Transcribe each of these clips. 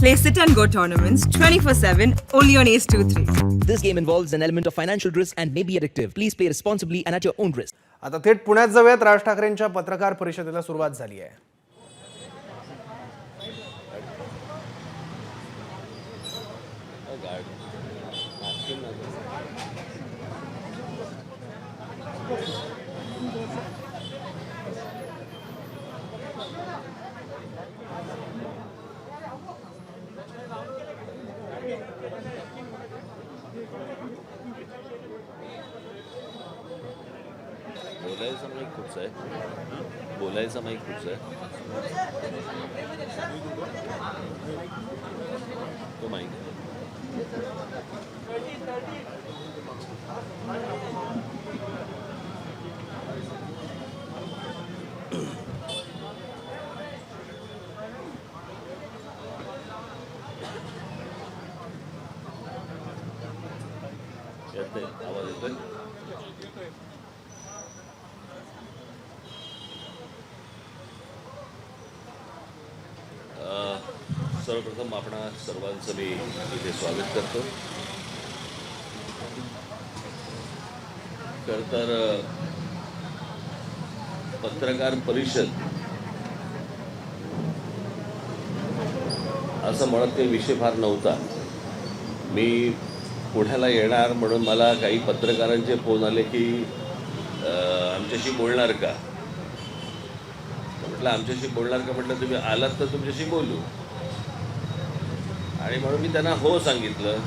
Play sit and go tournaments 24/7 only on Ace 2-3. This game involves an element of financial risk and may be addictive. Please play responsibly and at your own risk. आता थेट पुण्यात जाऊयात. राज ठाकरेंच्या पत्रकार परिषदेला सुरुवात झाली आहे. बोलायचा माईक कुठचा आहे? बोलायचा माईक कुठचा आहे? तो माईक येतोय, आवाज येतोय? सर्वप्रथम आपणा सर्वांचं मी इथे स्वागत करतो. खरं तर पत्रकार परिषद असं म्हणत काही विषय फार नव्हता. मी पुण्याला येणार म्हणून मला काही पत्रकारांचे फोन आले की आमच्याशी बोलणार का. म्हटलं आमच्याशी बोलणार का. म्हटलं तुम्ही आलात तर तुमच्याशी बोलू. आणि म्हणून मी त्यांना हो सांगितलं.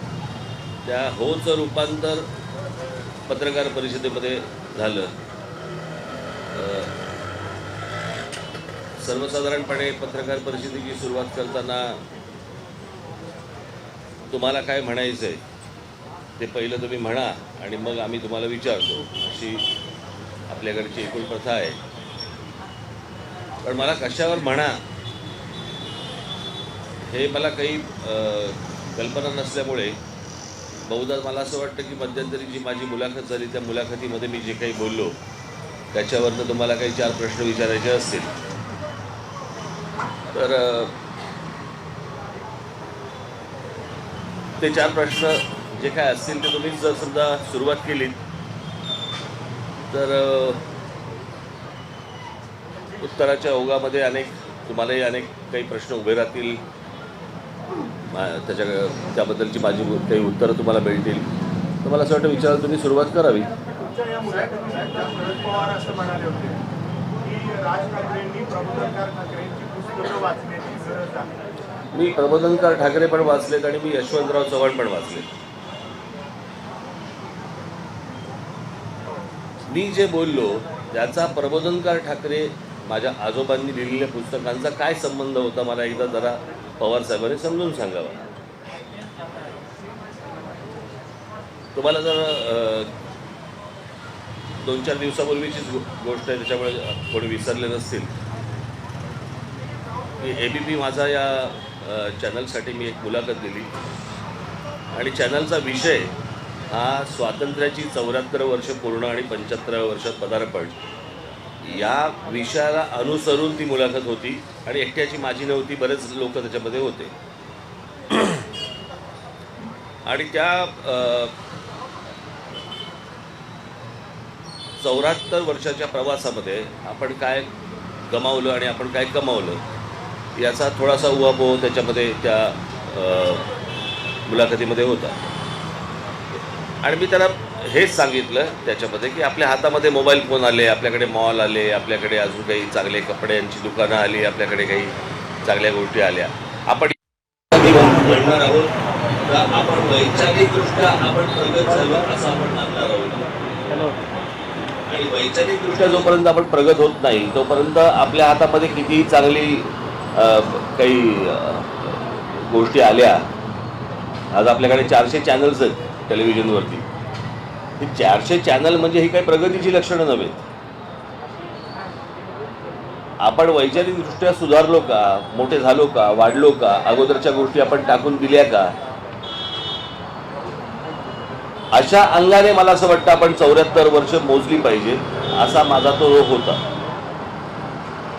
त्या होचं रूपांतर पत्रकार परिषदेमध्ये झालं. सर्वसाधारणपणे पत्रकार परिषदेची सुरुवात करताना तुम्हाला काय म्हणायचं आहे ते पहिलं तुम्ही म्हणा आणि मग आम्ही तुम्हाला विचारतो, अशी आपल्याकडची एकूण प्रथा आहे. पण मला कशावर म्हणा हे मला काही कल्पना नसल्यामुळे बहुधा मला असं वाटतं की मध्यंतरी जी माझी मुलाखत झाली त्या मुलाखतीमध्ये मी जे काही बोललो त्याच्यावरनं तुम्हाला काही 4 प्रश्न विचारायचे असतील तर ते 4 प्रश्न जे काय असतील ते तुम्ही जर समजा सुरुवात केलीत तर उत्तराच्या ओघामध्ये तुम्हालाही अनेक काही प्रश्न उभे राहतील. त्याबद्दलची माझी काही उत्तरं तुम्हाला मिळतील. तर मला असं वाटतं विचारायला तुम्ही सुरुवात करावी. मी प्रबोधनकार ठाकरे पण वाचलेत आणि मी यशवंतराव चव्हाण पण वाचले. मी जे बोललो त्याचा प्रबोधनकार ठाकरे माझ्या आजोबांनी लिहिलेल्या पुस्तकांचा काय संबंध होता मला एकदा जरा पवार साहेबांनी समजून सांगावा. तुम्हाला जर 2-4 दिवसापूर्वीचीच गोष्ट आहे त्याच्यामुळे कोणी विसरले नसतील की ABP माझा या चॅनलसाठी मी एक मुलाखत दिली आणि चॅनलचा विषय हा स्वातंत्र्याची 74 वर्ष पूर्ण आणि 75व्या वर्षात पदार्पण या विषयाला अनुसरून ती मुलाखत होती आणि एकट्याची माझी नव्हती, बरेच लोक त्याच्यामध्ये होते. आणि त्या 74 वर्षाच्या प्रवासामध्ये आपण काय गमावलं आणि आपण काय कमावलं याचा थोडासा उहापोह त्याच्यामध्ये त्या मुलाखतीमध्ये होता. आणि मी त्याला हेच सांगितलं त्याच्यामध्ये की आपल्या हातामध्ये मोबाईल फोन आले, आपल्याकडे मॉल आले, आपल्याकडे अजून काही चांगले कपड्यांची दुकानं आली, आपल्याकडे काही चांगल्या गोष्टी आल्या. आपण म्हणणार आहोत तर आपण वैचारिकदृष्ट्या आपण प्रगत झालो असं आपण मानणार आहोत. आणि वैचारिकदृष्ट्या जोपर्यंत आपण प्रगत होत नाही तोपर्यंत आपल्या हातामध्ये कितीही चांगली काही गोष्टी आल्या. आज आपल्याकडे 400 चॅनल्स आहेत टेलिव्हिजनवरती. ही 400 चॅनल म्हणजे ही काही प्रगतीची लक्षणं नव्हेत. आपण वैचारिकदृष्ट्या सुधारलो का, मोठे झालो का, वाढलो का, अगोदरच्या गोष्टी आपण टाकून दिल्या का, अशा अंगाने मला असं वाटतं आपण 74 वर्ष मोजली पाहिजे असा माझा तो रोग होता.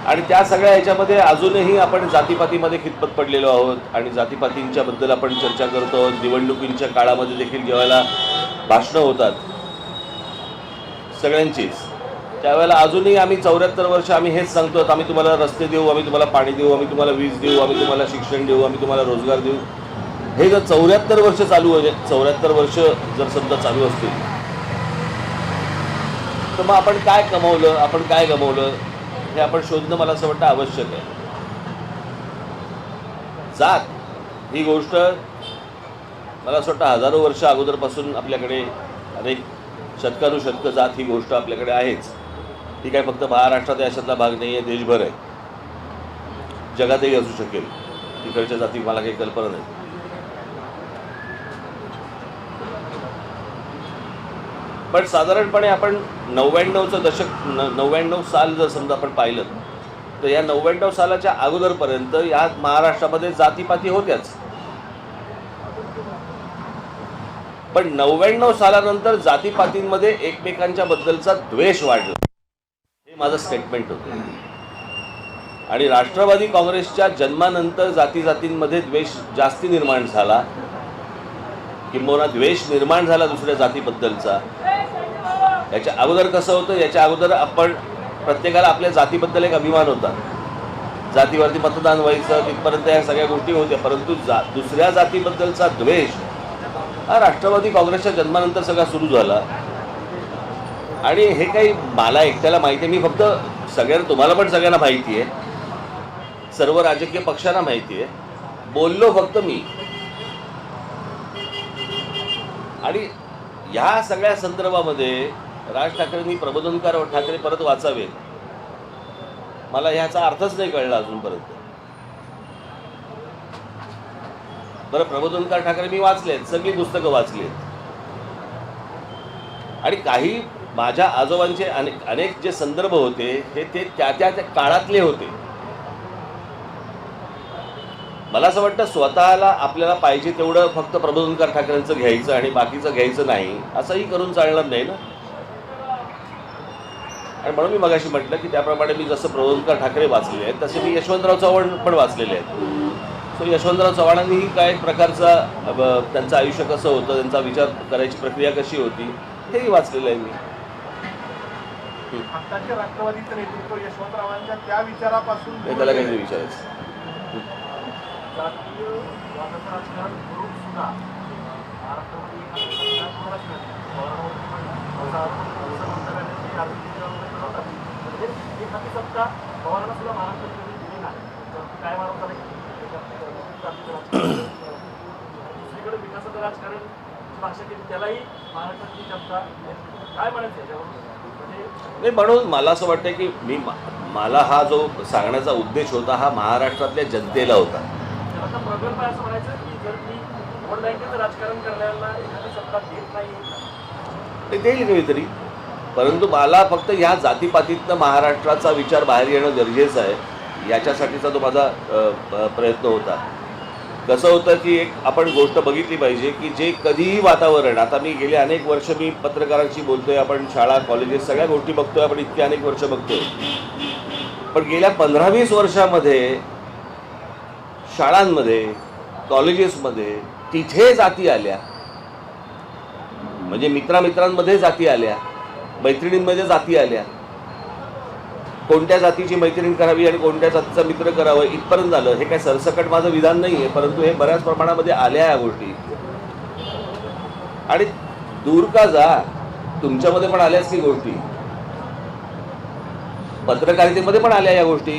आणि त्या सगळ्या ह्याच्यामध्ये अजूनही आपण जातीपातीमध्ये खितपत पडलेलो आहोत आणि जातीपातींच्या बद्दल आपण चर्चा करतो आहोत. निवडणुकींच्या काळामध्ये देखील जेव्हा भाषणं होतात सगळ्यांचीच, त्यावेळेला अजूनही आम्ही 74 वर्ष आम्ही हेच सांगतो, आम्ही तुम्हाला रस्ते देऊ, आम्ही तुम्हाला पाणी देऊ, आम्ही तुम्हाला वीज देऊ, आम्ही तुम्हाला शिक्षण देऊ, आम्ही तुम्हाला रोजगार देऊ. हे जर 74 वर्ष चालू आहे, 74 वर्ष जर समजा चालू असतील, तर मग आपण काय कमवलं, आपण काय गमवलं, हे आपण शोधणं मला असं वाटतं आवश्यक आहे. जात ही गोष्ट मला असं वाटतं हजारो वर्ष अगोदरपासून आपल्याकडे अनेक शतकानुशतकं जात ही गोष्ट आपल्याकडे आहेच. ही काय फक्त महाराष्ट्रात अशातला भाग नाही आहे, देशभर आहे, जगातही असू शकेल. तिकडच्या जाती मला काही कल्पना नाही. पण साधारणपणे आपण 99चं दशक 99 साल जर समजा आपण पाहिलं, तर या 99 सालाच्या अगोदरपर्यंत या महाराष्ट्रामध्ये जातीपाती होत्याच. पण 99 सालानंतर जातीपातींमध्ये एकमेकांच्या बद्दलचा द्वेष वाढला, हे माझं स्टेटमेंट होतं. आणि राष्ट्रवादी काँग्रेसच्या जन्मानंतर जातींमध्ये द्वेष जास्ती निर्माण झाला, किंबहुना द्वेष निर्माण झाला दुसऱ्या जातीबद्दलचा. याच्या अगोदर कसं होतं, याच्या अगोदर आपण प्रत्येकाला आपल्या जातीबद्दल एक अभिमान होता, जातीवरती मतदान व्हायचं, तिथपर्यंत या सगळ्या गोष्टी होत्या. परंतु दुसऱ्या जातीबद्दलचा द्वेष हा राष्ट्रवादी काँग्रेसच्या जन्मानंतर सगळा सुरू झाला. आणि हे काही मला एकट्याला माहिती आहे, मी फक्त तुम्हाला पण सगळ्यांना माहिती आहे, सर्व राजकीय पक्षांना माहिती आहे, बोललो फक्त मी. आणि ह्या सगळ्या संदर्भामध्ये राज ठाकरेंनी प्रबोधनकार ठाकरे परत वाचावे, मला ह्याचा अर्थच नाही कळला अजूनपर्यंत. बरं, प्रबोधनकार ठाकरे मी वाचलेत, सगळी पुस्तकं वाचलीत, आणि काही माझ्या आजोबांचे अनेक जे संदर्भ होते हे ते त्या काळातले होते. मला असं वाटतं स्वतःला आपल्याला पाहिजे तेवढं फक्त प्रबोधनकार ठाकरेंचं घ्यायचं आणि बाकीचं घ्यायचं नाही, असंही करून चालणार नाही ना. आणि म्हणून मी मगाशी म्हटलं की त्याप्रमाणे मी जसं प्रबोधनकार ठाकरे वाचलेले आहेत तसे मी यशवंतराव चव्हाण पण वाचलेले आहेत. सो यशवंतराव चव्हाणांनीही काय प्रकारचा त्यांचं आयुष्य कसं होतं, त्यांचा विचार करायची प्रक्रिया कशी होती, हेही वाचलेलं आहे मी. राष्ट्रवादीचं नेतृत्व यशवंतरावांच्या त्या विचारापासून त्याला काहीतरी विचारायचं. जातीय वादाचं राजकारण करून सुद्धा एखादी सत्ता पवारांना सुद्धा महाराष्ट्रात दिली नाही, काय मानवता दुसरीकडे विकासाचं राजकारण भाषा केली, त्यालाही महाराष्ट्रातली जनता काय म्हणायचं याच्यावर. नाही, म्हणून मला असं वाटतं की मला हा जो सांगण्याचा उद्देश होता हा महाराष्ट्रातल्या जनतेला होता. प्रगल्भ असं म्हणायचं की जर मी वोट बँकेचं राजकारण करण्याला एखादी सत्ता देत नाही, ते देईल कधीतरी, परंतु मला फक्त ह्या जातीपातीतनं महाराष्ट्राचा विचार बाहेर येणं गरजेचं आहे, याच्यासाठीचा तो माझा प्रयत्न होता. कसं होतं की एक आपण गोष्ट बघितली पाहिजे की जे कधीही वातावरण, आता मी गेले अनेक वर्ष मी पत्रकारांशी बोलतोय, आपण शाळा कॉलेजेस सगळ्या गोष्टी बघतोय, आपण इतके अनेक वर्ष बघतोय, पण गेल्या 15-20 वर्षामध्ये शाळांमध्ये कॉलेजेसमध्ये तिथे जाती आल्या, म्हणजे मित्रांमध्ये जाती आल्या, मैत्रिणींमध्ये जाती आल्या. कोणत्या जातीची मैत्रीण करावी आणि कोणत्या जातीचा मित्र करावं इथपर्यंत झालं. हे काय सरसकट माझं विधान नाही आहे, परंतु हे बऱ्याच प्रमाणामध्ये आल्या या गोष्टी. आणि दूर का जा, तुमच्यामध्ये पण आल्याच की गोष्टी, पत्रकारितेमध्ये पण आल्या या गोष्टी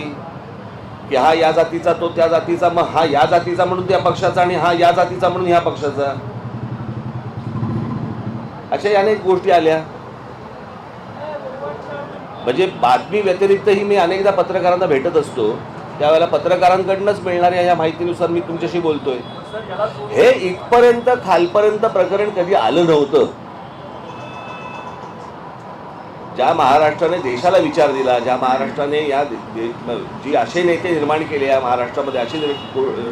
की हा या जातीचा, तो त्या जातीचा, मग हा या जातीचा म्हणून त्या पक्षाचा आणि हा या जातीचा म्हणून ह्या पक्षाचा, अशा अनेक गोष्टी आल्या. म्हणजे बातमी व्यतिरिक्तही मी अनेकदा पत्रकारांना भेटत असतो, त्यावेळेला पत्रकारांकडूनच मिळणाऱ्या या माहितीनुसार मी तुमच्याशी बोलतोय. हे इथपर्यंत खालपर्यंत प्रकरण कधी आलं नव्हतं. ज्या महाराष्ट्राने देशाला विचार दिला, ज्या महाराष्ट्राने या जी असे नेते निर्माण केले, या महाराष्ट्रामध्ये अशी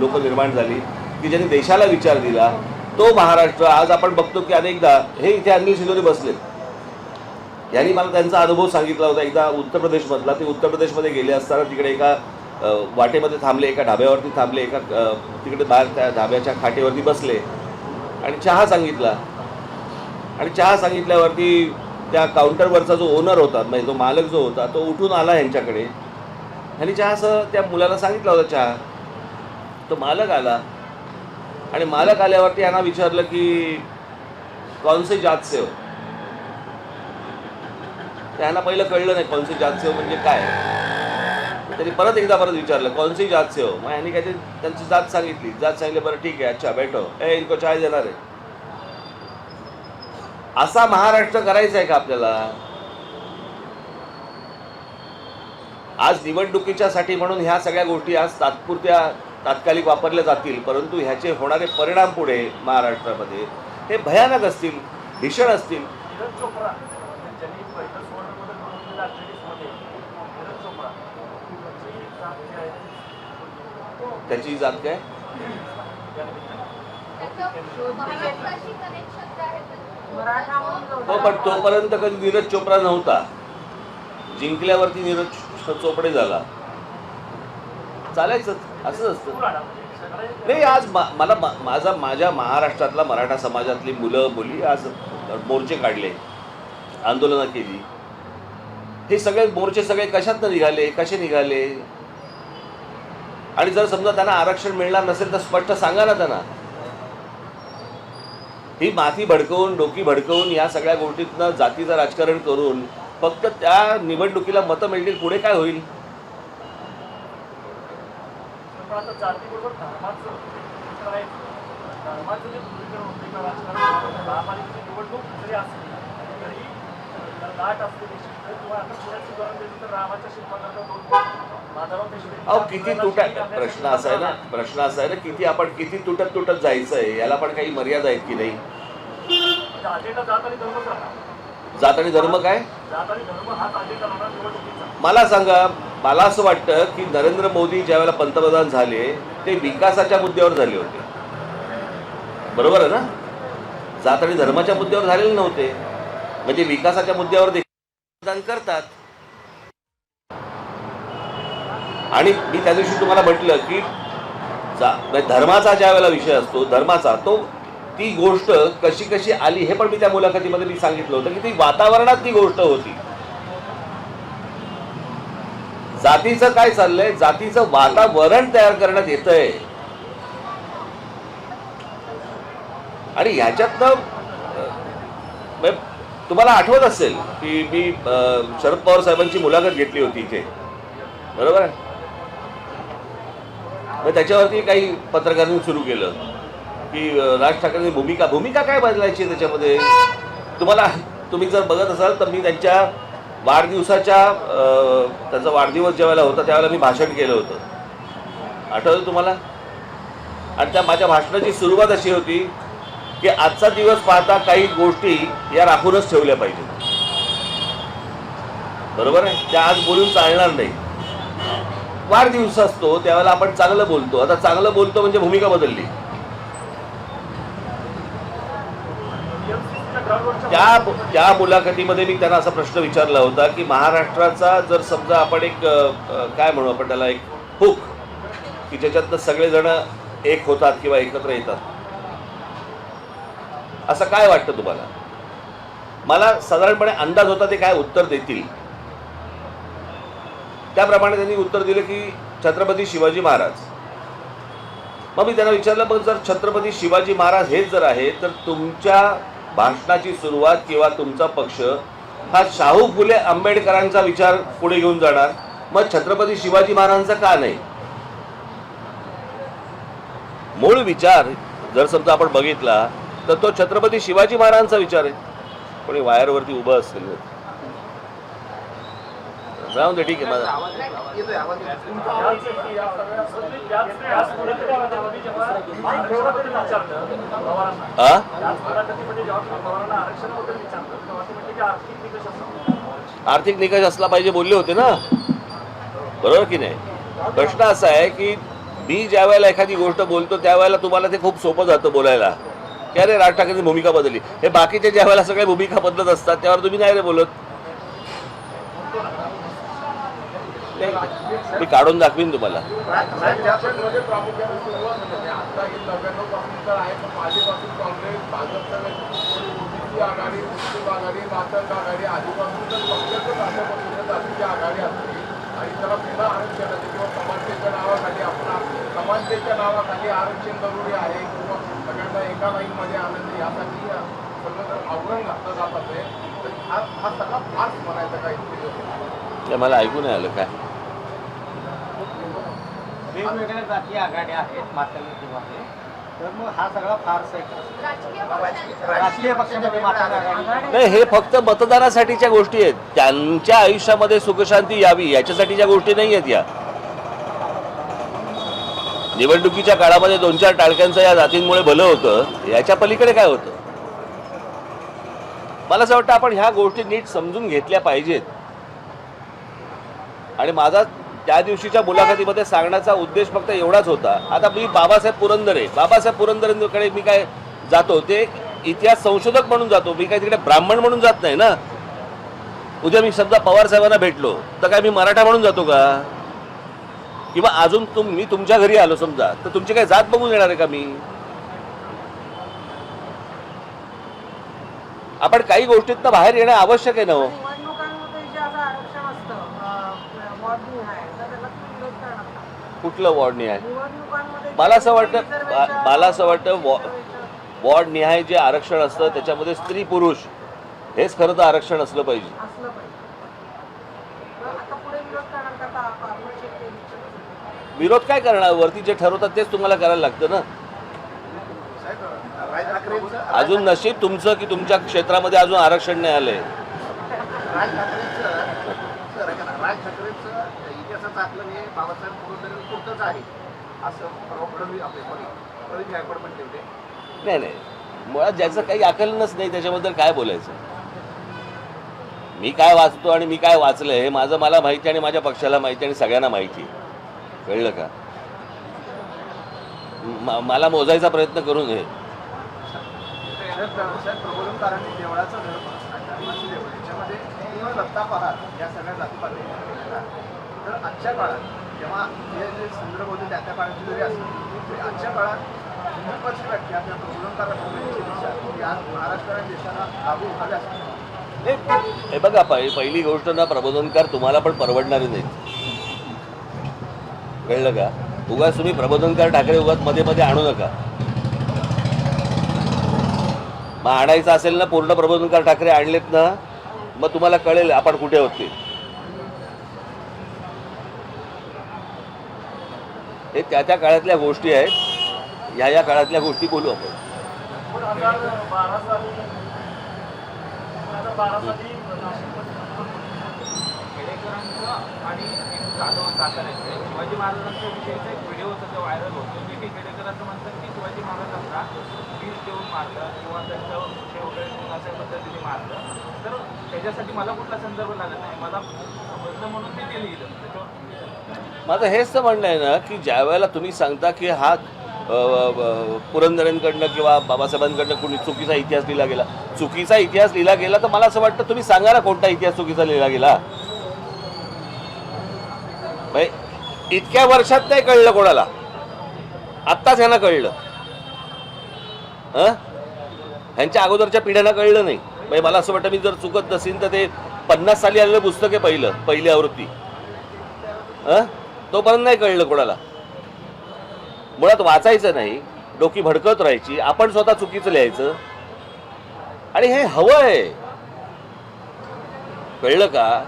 लोक निर्माण झाली की ज्यांनी देशाला विचार दिला, तो महाराष्ट्र आज आपण बघतो की अनेकदा हे इथे अनिल शिंदे बसलेत, यांनी मला त्यांचा अनुभव सांगितला होता एकदा उत्तर प्रदेशमधला. ते उत्तर प्रदेशमध्ये गेले असताना तिकडे एका वाटेमध्ये थांबले, एका ढाब्यावरती थांबले, एका तिकडे बाहेर त्या ढाब्याच्या खाटेवरती बसले आणि चहा सांगितला. आणि चहा सांगितल्यावरती त्या काउंटरवरचा जो ओनर होता, म्हणजे जो मालक जो होता, तो उठून आला यांच्याकडे आणि चहासह त्या मुलाला सांगितला होता चहा. तो मालक आला आणि मालक आल्यावरती यांना विचारलं की कौन से जात से हो. त्यांना पहिलं कळलं नाही कौन से जात से हो म्हणजे काय. त्यांनी परत विचारलं कौन सी जात से हो. मग यांनी काहीतरी त्यांची जात सांगितली. जात सांगितलं, बरं ठीक आहे, अच्छा बैठो, इनको चाय देणार आहे. असा महाराष्ट्र करायचा आहे का आपल्याला? आज निवडणुकीच्यासाठी म्हणून ह्या सगळ्या गोष्टी आज तात्कालिक वापरल्या जातील, परंतु ह्याचे होणारे परिणाम पुढे महाराष्ट्रामध्ये हे भयानक असतील, भीषण असतील. नीरज चोप्रा ज्यांनी पहिलं सुवर्णपदक मिळवून दिलं ॲथलेटिक्समध्ये, नीरज चोप्रा त्याची जात काय? हो, पण तोपर्यंत कधी नीरज चोप्रा नव्हता. जिंकल्यावरती नीरज चोपडे झाला. चालायचं, असंच असतं. नाही, आज मला माझ्या महाराष्ट्रातला मराठा समाजातली मुलं मुली आज मोर्चे काढले, आंदोलनं केली. हे सगळे मोर्चे सगळे कशातनं निघाले, कसे निघाले? आणि जर समजा त्यांना आरक्षण मिळणार नसेल तर स्पष्ट सांगा ना त्यांना. ही माती भडकवून, डोकी भडकवून, या सगळ्या गोष्टीतनं जातीचं राजकारण करून फक्त त्या निवडणुकीला मतं मिळतील, पुढे काय होईल? पण आता जातीबरोबर धर्माचं जे ध्रुवीकरण होते किंवा राजकारण, महापालिकेची निवडणूक जरी असली तरी लाट असते निश्चित. किंवा आता पुण्याचं उदाहरण दिलं तर रामाच्या शिल्पाकरता किती तुटत प्रश्न असा आहे ना, किती तुटत जायचं आहे, याला पण काही मर्यादा आहेत की नाही? जात आणि धर्म काय? मला सांगा, मला असं वाटतं की नरेंद्र मोदी ज्यावेळेला पंतप्रधान झाले ते विकासाच्या मुद्द्यावर झाले होते, बरोबर आहे ना? जात आणि धर्माच्या मुद्द्यावर झालेले नव्हते. म्हणजे विकासाच्या मुद्द्यावर देखील मतदान करतात. आणि मी त्या दिवशी तुम्हाला म्हटलं की धर्माचा ज्या वेळेला विषय असतो, धर्माचा ती गोष्ट कशी कशी आली हे पण मी त्या मुलाखतीमध्ये मी सांगितलं होतं की ती वातावरणात ती गोष्ट होती. जातीचं काय चाललंय, जातीचं वातावरण तयार करण्यात येतंय. आणि ह्याच्यातनं तुम्हाला आठवत असेल की मी शरद पवार साहेबांची मुलाखत घेतली होती इथे, बरोबर आहे? मग त्याच्यावरती काही पत्रकारांनी सुरू केलं की राज ठाकरेंनी भूमिका काय बदलायची त्याच्यामध्ये. तुम्ही जर बघत असाल तर मी त्यांच्या वाढदिवसाच्या त्यांचा वाढदिवस ज्यावेळेला होता त्यावेळेला मी भाषण केलं होतं, आठवतं तुम्हाला? आणि त्या माझ्या भाषणाची सुरुवात अशी होती की आजचा दिवस पाहता काही गोष्टी या राखूनच ठेवल्या पाहिजेत, बरोबर आहे? त्या आज बोलून चालणार नाही. वाढदिवस असतो त्यावेळेला आपण चांगलं बोलतो. आता चांगलं बोलतो म्हणजे भूमिका बदलली. त्या मुलाखतीमध्ये मी त्यांना असा प्रश्न विचारला होता की महाराष्ट्राचा जर समजा आपण एक काय म्हणू आपण त्याला, एक हुक की ज्याच्यातनं सगळेजण एक होतात किंवा एकत्र येतात, असं काय वाटतं तुम्हाला? मला साधारणपणे अंदाज होता ते काय उत्तर देतील. त्याप्रमाणे त्यांनी उत्तर दिलं की छत्रपती शिवाजी महाराज. मग मी त्यांना विचारलं, मग जर छत्रपती शिवाजी महाराज हेच जर आहे तर तुमच्या भाषणाची सुरुवात किंवा तुमचा पक्ष हा शाहू फुले आंबेडकरांचा विचार पुढे घेऊन जाणार, मग छत्रपती शिवाजी महाराजांचा का नाही? मूळ विचार जर समजा आपण बघितला तर तो छत्रपती शिवाजी महाराजांचा विचार आहे. कोणी वायरवरती उभं असेल, राहून दे, ठीक आहे माझा. आर्थिक निकष असला पाहिजे बोलले होते ना, बरोबर की नाही? प्रश्न असा आहे की मी ज्या वेळेला एखादी गोष्ट बोलतो त्यावेळेला तुम्हाला ते खूप सोपं जातं बोलायला की अरे राज ठाकरेंनी भूमिका बदलली. हे बाकीचे ज्या वेळेला सगळे भूमिका बदलत असतात त्यावर तुम्ही नाही रे बोलत. काही मी काढून दाखवीन तुम्हाला. राज्यामध्ये प्रामुख्याने सुरुवात होते. आता ही 99 पासून तर आहे, पण आधीपासून काँग्रेस, भाजपची आघाडी, मुस्लिम आघाडी, नातंग आघाडी, आधीपासून तर पक्षाचं राज्यापासून जातीची आघाडी असते आणि त्याला पुन्हा आरक्षणाची किंवा समानतेच्या नावाखाली आपण समानतेच्या नावाखाली आरक्षण जरुरी आहे किंवा सगळ्यांना एका लाईनमध्ये आनंद यासाठी सगळं जर आवरण घातलं जात असेल तर हा सगळा फार्स म्हणायचा काही मला ऐकू नाही आलं काय. वेगवेगळ्या जाती आघाड्या आहेत मातंगमध्ये, तर मग हा सगळा फार्स आहे. राजकीय पक्षामध्ये मातंग आघाडी नाही, हे फक्त मतदानासाठीच्या गोष्टी आहेत. त्यांच्या आयुष्यामध्ये सुखशांती यावी याच्यासाठीच्या गोष्टी नाही आहेत या. निवडणुकीच्या काळामध्ये 2-4 टाळक्यांचं या जातींमुळे भलं होतं, याच्या पलीकडे काय होतं. मला असं वाटतं आपण ह्या गोष्टी नीट समजून घेतल्या पाहिजेत. आणि माझा त्या दिवशीच्या मुलाखतीमध्ये सांगण्याचा उद्देश फक्त एवढाच होता. आता मी बाबासाहेब पुरंदरेंकडे मी काय जातो ते इतिहास संशोधक म्हणून जातो, मी काय तिकडे ब्राह्मण म्हणून जात नाही ना. उद्या मी समजा पवार साहेबांना भेटलो तर काय मी मराठा म्हणून जातो का? किंवा अजून मी तुमच्या घरी आलो समजा तर तुमची काय जात बघून येणार आहे का मी? आपण काही गोष्टीतनं बाहेर येणं आवश्यक आहे ना हो. कुठलं वॉर्ड निहाय? मला असं वाटतं वॉर्ड निहाय जे आरक्षण असतं त्याच्यामध्ये स्त्री पुरुष हेच खरं तर आरक्षण असलं पाहिजे. विरोध काय करणार? वरती जे ठरवतात तेच तुम्हाला करायला लागतं ना. अजून नशीब तुमचं की तुमच्या क्षेत्रामध्ये अजून आरक्षण नाही आलंय. राज ठाकरेंचं इतिहासाचं आकलन हे बाबासाहेब पुरंदरेंपुरतंच आहे असं फडणवीस गायकवाड पण ठेवते. नाही, मुळात ज्याचं काही आकलनच नाही त्याच्याबद्दल काय बोलायचं. मी काय वाचतो आणि मी काय वाचलंय हे मला माहिती आणि माझ्या पक्षाला माहिती आणि सगळ्यांना माहिती. कळलं का? मला मोजायचा प्रयत्न करून हे प्रबोधनकारांनी देवळाचा धर्म आणि धर्माची देवळ याच्यामध्ये केवळ दत्ता पहार या सगळ्या जातीपातळी तर आजच्या काळात जेव्हा हे जे संदर्भ होते त्या काळाची जरी असतील आजच्या काळात हिंदुत्वाची व्याख्या त्या प्रबोधनकारांची आज महाराष्ट्र आणि देशाला लागू झाल्या असतील. हे बघा, पहिली गोष्ट ना, प्रबोधनकार तुम्हाला पण परवडणारे नाहीत. कळलं का? उगाच तुम्ही प्रबोधनकार ठाकरे उगाच मध्ये मध्ये आणू नका. मग आणायचं असेल ना पूर्ण प्रबोधनकार ठाकरे आणलेत ना, मग तुम्हाला कळेल आपण कुठे होते. हे त्या काळातल्या गोष्टी आहेत. या काळातल्या गोष्टी बोलू आपण. 2012 साली खेडेकरांचं आणि जाधव साताऱ्याचे शिवाजी महाराजांच्या विषयीचा एक व्हिडिओ होता, तो व्हायरल होतो. जे काही खेडेकर असं म्हणतात की शिवाजी महाराजांना वीज देऊन मारलं किंवा त्यांच्या विषय वगैरे अशा पद्धतीने मारलं, तर त्याच्यासाठी मला कुठला संदर्भ लागत नाही. मला समजलं म्हणून मी ते लिहिलं. माझं हेच तर म्हणणं आहे ना की ज्या वेळेला तुम्ही सांगता की हा पुरंदरेंकडनं किंवा बाबासाहेबांकडनं कोणी चुकीचा इतिहास लिहिला गेला, चुकीचा इतिहास लिहिला गेला तर मला असं वाटतं तुम्ही सांगा ना कोणता इतिहास चुकीचा लिहिला गेला. इतक्या वर्षात नाही कळलं कोणाला, आत्ताच ह्यांना कळलं. ह्यांच्या अगोदरच्या पिढ्यांना कळलं नाही. मला असं वाटतं मी जर चुकत नसेल तर ते 50 साली आलेलं पुस्तक आहे पहिली आवृत्ती, तोपर्यंत नाही कळलं कोणाला. मुळात वाचायचं नाही, डोकी भडकत राहायची, आपण स्वतः चुकीचं लिहायचं आणि हे हवं आहे. कळलं का?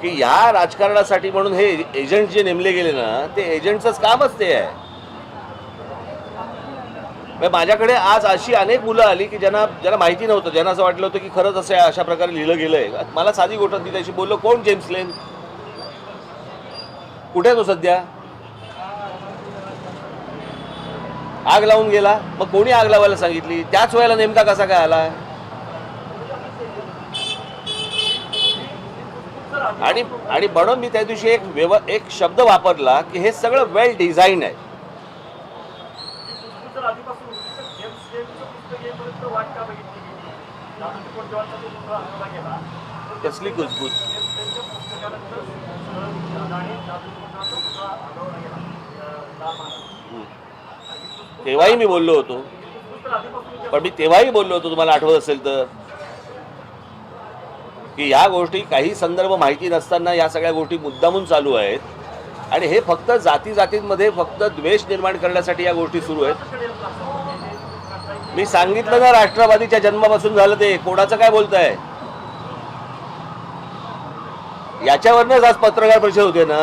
की ह्या राजकारणासाठी म्हणून हे एजंट जे नेमले गेले ना, ते एजंटचंच कामच ते आहे. माझ्याकडे आज अशी अनेक मुलं आली की ज्यांना माहिती नव्हतं, ज्यांना असं वाटलं होतं की खरंच असं अशा प्रकारे लिहिलं गेलंय. मला साधी गोष्ट ती त्याशी बोललो, कोण जेम्स लेन, कुठे तो सध्या? आग लावून गेला. मग कोणी आग लावायला सांगितली? त्याच वेळेला नेमका कसा काय आला? आणि म्हणून मी त्या दिवशी एक शब्द वापरला की हे सगळं वेल डिझाईन आहे. कसली कुजबूज? तेव्हाही मी बोललो होतो, पण मी तेव्हाही बोललो होतो, तुम्हाला आठवत असेल तर, की ह्या गोष्टी काही संदर्भ माहिती नसताना या सगळ्या गोष्टी मुद्दामून चालू आहेत आणि हे फक्त जातींमध्ये फक्त द्वेष निर्माण करण्यासाठी या गोष्टी सुरू आहेत. मी सांगितलं ना, राष्ट्रवादीच्या जन्मापासून झालं ते. कोणाचं काय बोलताय? याच्यावरनंच आज पत्रकार परिषद होते ना.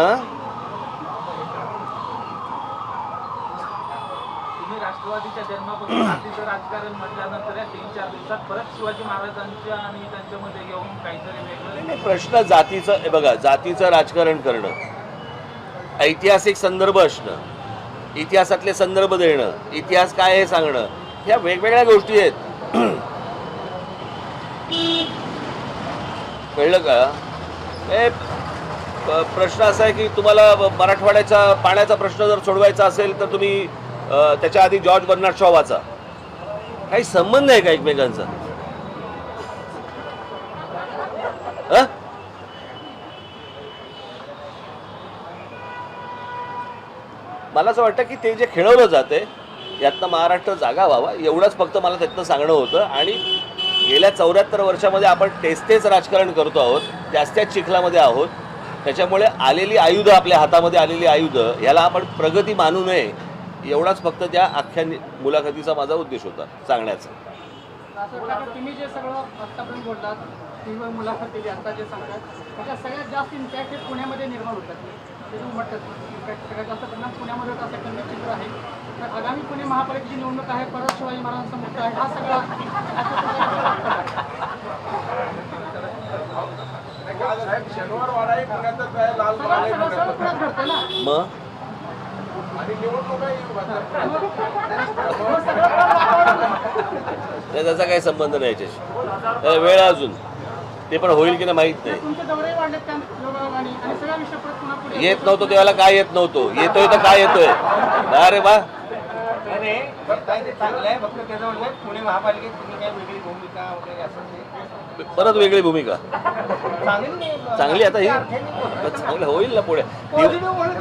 तुम्ही राष्ट्रवादीच्या जन्मापासून जातीचं राजकारण म्हटल्यानंतर या 3-4 दिवसात परत शिवाजी महाराजांच्या आणि त्यांच्यामध्ये येऊन काहीतरी वेगळं. नाही, प्रश्न जातीचं हे बघा, जातीचं राजकारण करणं, ऐतिहासिक संदर्भ असणं, इतिहासातले संदर्भ देणं, इतिहास काय हे सांगणं, ह्या वेगवेगळ्या गोष्टी आहेत. कळलं का? हे प्रश्न असा आहे की तुम्हाला मराठवाड्याचा पाण्याचा प्रश्न जर सोडवायचा असेल तर तुम्ही त्याच्या आधी जॉर्ज बर्नार्ड शॉ वाचा. काही संबंध आहे का एकमेकांचा? मला असं वाटतं की ते जे खेळवलं जाते यातनं महाराष्ट्र जागा व्हावा एवढंच फक्त मला त्यातनं सांगणं होतं. आणि गेल्या 74 वर्षामध्ये आपण तेच राजकारण करतो आहोत, त्याच चिखलामध्ये आहोत. त्याच्यामुळे आलेली आयुधं, आपल्या हातामध्ये आलेली आयुधं, याला आपण प्रगती मानू नये एवढाच फक्त त्या अख्ख्या मुलाखतीचा माझा उद्देश होता सांगण्याचा. तुम्ही जे सगळं आत्तापर्यंत बोलतात, टीव्हीवर मुलाखत दिली, आता जे सांगतात, त्याच्या सगळ्यात जास्त इम्पॅक्ट हे पुण्यामध्ये निर्माण होतात. ते तुम्ही म्हणतात इम्पॅक्ट सगळ्यात जास्त परिणाम पुण्यामध्ये होत असं एकंदरीत चित्र आहे. तर आगामी पुणे महापालिकेची निवडणूक आहे, परत शिवाजी महाराजांचा मुद्दा आहे, हा सगळा शनिवार वाडा पुण्यातच आहे, लाल पुण्यात घडतं ना. मग आणि निवडणुकाही त्याचा काही संबंध नाही याच्याशी. त्याला वेळ अजून, ते पण होईल की नाही माहीत नाही. तुमचे दौरे वाढलेत त्या योगायोगाने आणि सगळ्या विषय परत पुन्हा पुढे येत नव्हतो तेव्हा काय येत नव्हतो, येतोय तर काय येतोय. अरे वा, चांगलं आहे, फक्त त्याचं म्हणजे पुणे महापालिकेत तुम्ही काही वेगळी भूमिका वगैरे असं परत वेगळी भूमिका चांगली चांगली. आता ही चांगलं होईल ना पुढे.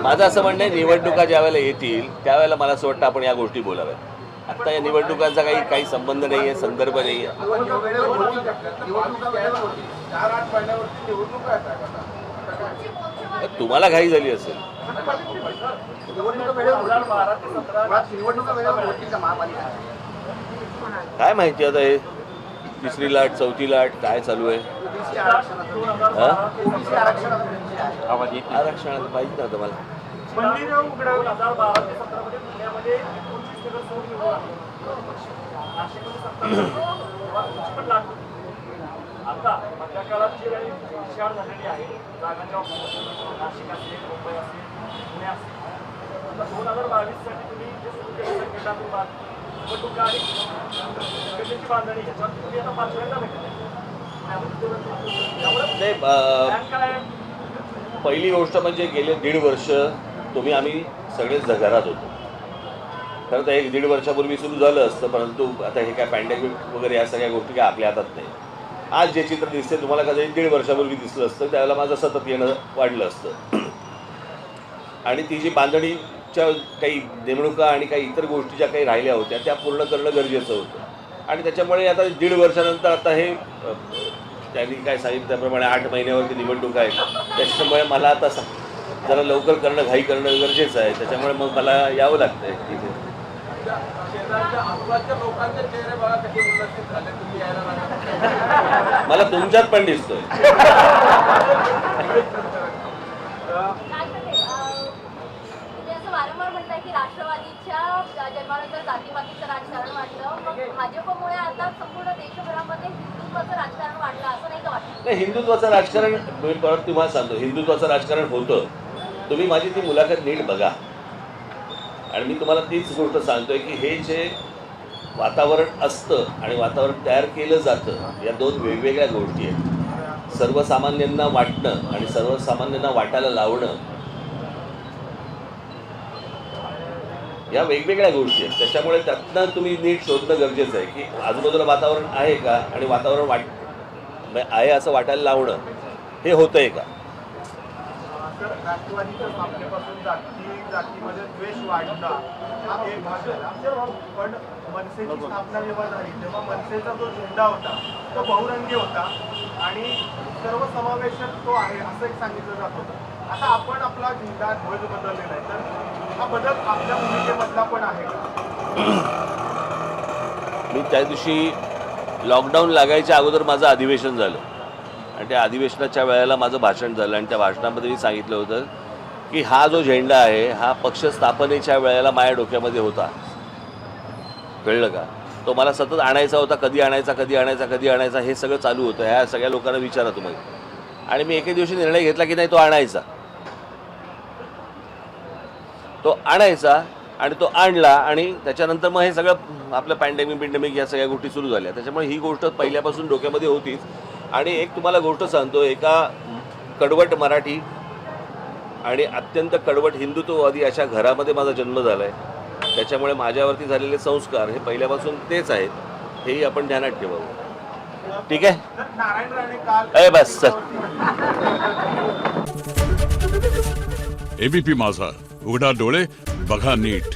माझं असं म्हणणं आहे, निवडणुका ज्या वेळेला येतील त्यावेळेला मला असं वाटतं आपण या गोष्टी बोलाव्यात. आता या निवडणुकांचा काही संबंध नाही आहे, संदर्भ नाही आहे. 4-8 महिन्यावरती निवडणूक आहे. तुम्हाला घाई झाली असेल. काय माहिती आता हे तिसरी लाट, चौथी लाट काय चालू आहे. आरक्षणात माहिती नव्हतं मला. आता मधल्या काळात जी काही विचार झालेली आहे जागांच्या नाशिक असेल, मुंबई असेल, पुणे असेल, आता 2022 साठी तुम्ही जे सुरू केलं संघटनात्मक निवडणुका आणि संघटनेची बांधणी याच्यावर तुम्ही आता 5व्यांदा भेटत आहे. पहिली गोष्ट म्हणजे गेले 1.5 वर्ष आम्ही सगळेच घरात होतो. खरं तर 1-1.5 वर्षापूर्वी सुरू झालं असतं, परंतु आता हे काय पॅन्डेमिक वगैरे या सगळ्या गोष्टी काय आपल्या हातात नाही. आज जे चित्र दिसते तुम्हाला कदाचित 1.5 वर्षापूर्वी दिसलं असतं, त्यावेळेला माझं सतत येणं वाढलं असतं. आणि ती जी बांधणीच्या काही नेमणुका आणि काही इतर गोष्टी ज्या काही राहिल्या होत्या त्या पूर्ण करणं गरजेचं होतं. आणि त्याच्यामुळे आता 1.5 वर्षानंतर आता हे त्यांनी काय सांगितलं त्याप्रमाणे 8 महिन्यावरती निवडणूक आहे. त्याच्यामुळे मला आता जरा लवकर करणं, घाई करणं गरजेचं आहे. त्याच्यामुळे मग मला यावं लागतं आहे तिथे. शेजारच्या आसपासच्या लोकांचे चेहरे बघा कसे उल्लसित झाले. तुम्ही यायला लागला. मला तुमच्यात पण दिसतोय. वारंवार म्हणताय की राष्ट्रवादीच्या जन्मानंतर जातीपातीचं राजकारण वाढलं, मग भाजपमुळे आता संपूर्ण देशभरामध्ये हिंदुत्वाचं राजकारण वाढलं असं नाही का वाटतं? नाही, हिंदुत्वाचं राजकारण मी परत तुम्हाला सांगतो, हिंदुत्वाचं राजकारण होतं. तुम्ही माझी ती मुलाखत नीट बघा. आणि मी तुम्हाला तीच गोष्ट सांगतोय की हे जे वातावरण असतं आणि वातावरण तयार केलं जातं या 2 वेगवेगळ्या गोष्टी आहेत. सर्वसामान्यांना वाटणं आणि सर्वसामान्यांना वाटायला लावणं या वेगवेगळ्या गोष्टी आहेत. त्याच्यामुळे त्यातनं तुम्ही नीट शोधणं गरजेचं आहे की आजूबाजूला वातावरण आहे का आणि वातावरण आहे असं वाटायला लावणं हे होतंय का? तर राष्ट्रवादीच्या स्थापनेपासून जातीमध्ये द्वेष वाढला हा एक भाग झाला. पण मनसेची स्थापना जेव्हा झाली तेव्हा मनसेचा जो झेंडा होता तो बहुरंगी होता आणि सर्वसमावेशक तो आहे असं एक सांगितलं जात होतं. आता आपण आपला झेंडा ध्वज बदललेला आहे, तर हा बदल आपल्या भूमिकेमधला पण आहे का? मी त्या दिवशी लॉकडाऊन लागायच्या अगोदर माझं अधिवेशन झालं आणि त्या अधिवेशनाच्या वेळेला माझं भाषण झालं आणि त्या भाषणामध्ये मी सांगितलं होतं की हा जो झेंडा आहे हा पक्ष स्थापनेच्या वेळेला माझ्या डोक्यामध्ये होता. कळलं का? तो मला सतत आणायचा होता. कधी आणायचा हे सगळं चालू होतं. ह्या सगळ्या लोकांना विचारा तुम्ही. आणि मी एके दिवशी निर्णय घेतला की नाही, तो आणायचा आणि तो आणला. आणि त्याच्यानंतर मग हे सगळं आपलं पॅन्डेमिक या सगळ्या गोष्टी सुरू झाल्या. त्याच्यामुळे ही गोष्ट पहिल्यापासून डोक्यामध्ये होतीच. आणि एक तुम्हाला गोष्ट सांगतो, एका कडवट मराठी आणि अत्यंत कडवट हिंदुत्ववादी अशा घरामध्ये माझा जन्म झाला आहे. त्याच्यामुळे माझ्यावरती झालेले संस्कार हे पहिल्यापासून तेच आहेत, हेही आपण ध्यानात ठेवावं. ठीक आहे? नारायण राणे काल बस सर. एबीपी माझा, उघडा डोळे बघा नीट.